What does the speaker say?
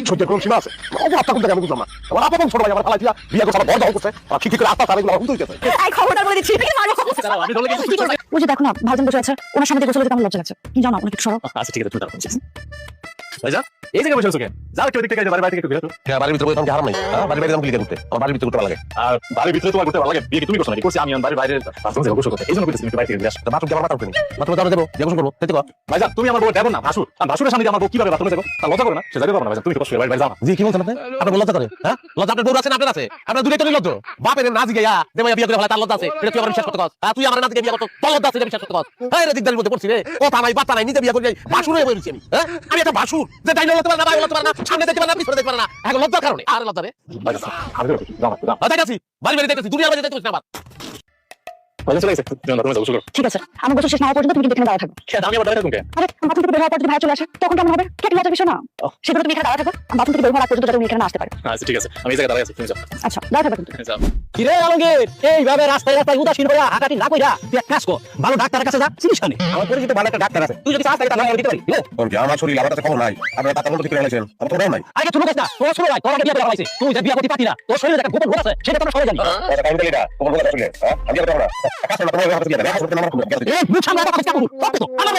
সত্যি কোনো সীমা আছে। অপরাধটা কোন জায়গায় আমি বুঝলাম না। আমার আপন ছোট ভাই আমার ফালাই দিয়া বিয়ে করছে, আমার বড় দখল করছে, আর ঠিক করে আত্মা তার এগুলো হুমকি দিতেছে। এই খবরদার বলে দিচ্ছি, এটাকে মারো। আমি দলে গেছি। ওই যে দেখো না, ভাইজান বসে আছে, ওনার সামনে দিয়ে গোসল দিতে আমার লজ্জা লাগছে। যাও না, ওনাকে একটু সরো। আচ্ছা ঠিক আছে, তুমি তারপর ভাইজান এই জায়গায় বসে আছো কেন? যাও একটু ওদিক থেকে বাড়ি বাইরে থেকে একটু ঘুরে আসো। হ্যাঁ, বাড়ির ভিতরে বসে আমি হারাম নাই। বাড়ির বাইরে আমি ক্লিক করতে, আমার বাড়ির ভিতরে করতে ভালো লাগে। আর বাড়ির ভিতরে তোমার করতে ভালো লাগে, বিয়ে কি তুমি করছো নাকি? করছি আমি, আমার বাড়ির বাইরে বাথরুম থেকে গোসল করতে, এই জন্য বলতেছি তুমি একটু বাইরে থেকে ঘুরে আসো। বাথরুম আমার মাথা উঠেনি, বাথরুমে দাঁড়া দেবো, দেখো করবো, তাই তো কর। ভাইজান তুমি আমার বউ দেবো না ভাসুর, আর ভাসুরের সামনে দিয়ে আমার বউ কিভাবে বাথরুমে যাবো? তার লজ্জা করে না? সে যাবে না ভাইজান, তুমি একটু কষ্ট করে বাইরে যাও না। জি কি বলছেন আপনি? আপনার লজ্জা করে? হ্যাঁ, লজ্জা আপনার বউ আছে না আপনার আছে? আপনার দূরে তো লজ্জা। বাপের নাচ গিয়া দেমাইয়া বিয়ে করে ফেলা তার লজ্জা আছে, এটা তুই আমার বিশ্বাস করতে কর। তুই আমার নাচ গিয়ে বিয়ে করতে তোর লজ্জা আছে, এটা বিশ্বাস করতে কর। হ্যাঁ, এটা দিকদারির মধ্যে পড়ছি রে, কথা নাই বার্তা নাই, নিজে বিয়ে করে ভাসুর হয়ে বলেছি আমি। হ্যাঁ, আমি একটা ভাসুর যে ডাইনে লজ্জা পারে না, বাইরে লজ্জা পারে না, সামনে দেখতে পারে না, পিছনে দেখতে পারে না, এখন লজ্জার কারণে আর লজ্জা রে। ভাইজান আমি যাও না, যাও। তাই আছি বাড়ি বাড়ি দেখতেছি, দুনিয়ার বাড়ি দেখতেছি না আবার। ভাইজান চলে গেছে, তুমি বাথরুমে যাও, গোসল করো। ঠিক আছে, আমার গোসল শেষ না হওয়া পর্যন্ত তুমি কিন্তু এখানে দাঁড়ায় থাকো। কেন আমি আবার দাঁড়িয়ে থাকুন কেন? আরে বাথরুম থেকে বের হওয়ার পর যদি ভাই চলে আসে, তখন কেমন হবে? কে লজ্জার বিষয় না? সেগুলো তুমি এখানে দাঁড়ায় থাকো, আর বাথরুম থেকে বের হওয়ার আগ পর্যন্ত যাতে উনি এখানে না আসতে পারে। আচ্ছা ঠিক আছে, আমি এই জায়গায় দাঁড়িয়ে আছি, তুমি যাও। আচ্ছা, দাঁড়ায় থাকো কিন্তু। যাও। কিরে আলমগীর, এইভাবে রাস্তায় রাস্তায় উদাসীন হইয়া হাঁটাহাঁটি না কইরা তুই এক কাজ কর, ভালো ডাক্তারের কাছে যা, চিনিস না? আমার পরিচিত ভালো একটা ডাক্তার আছে। তুই যদি চাস তাহলে তার নাম দিতে পারি। আমার শরীর আমার কাছে খবর নাই, আপনার ডাক্তার বলতে করে আনেছেন, আমার খবর নাই। আগে তুই লোকিস না, তোর শুনে ভাই, তোর আগে বিয়ে করে ফেলাইছে, তুই যে বিয়ে করতে পারতি না, তোর শরীরে একটা গোপন রোগ আছে, সেটা তো আমরা সবাই জানি। আমি এই মুখ সামনে কথা বলছিস, আমার বিয়ে করতে। অনেক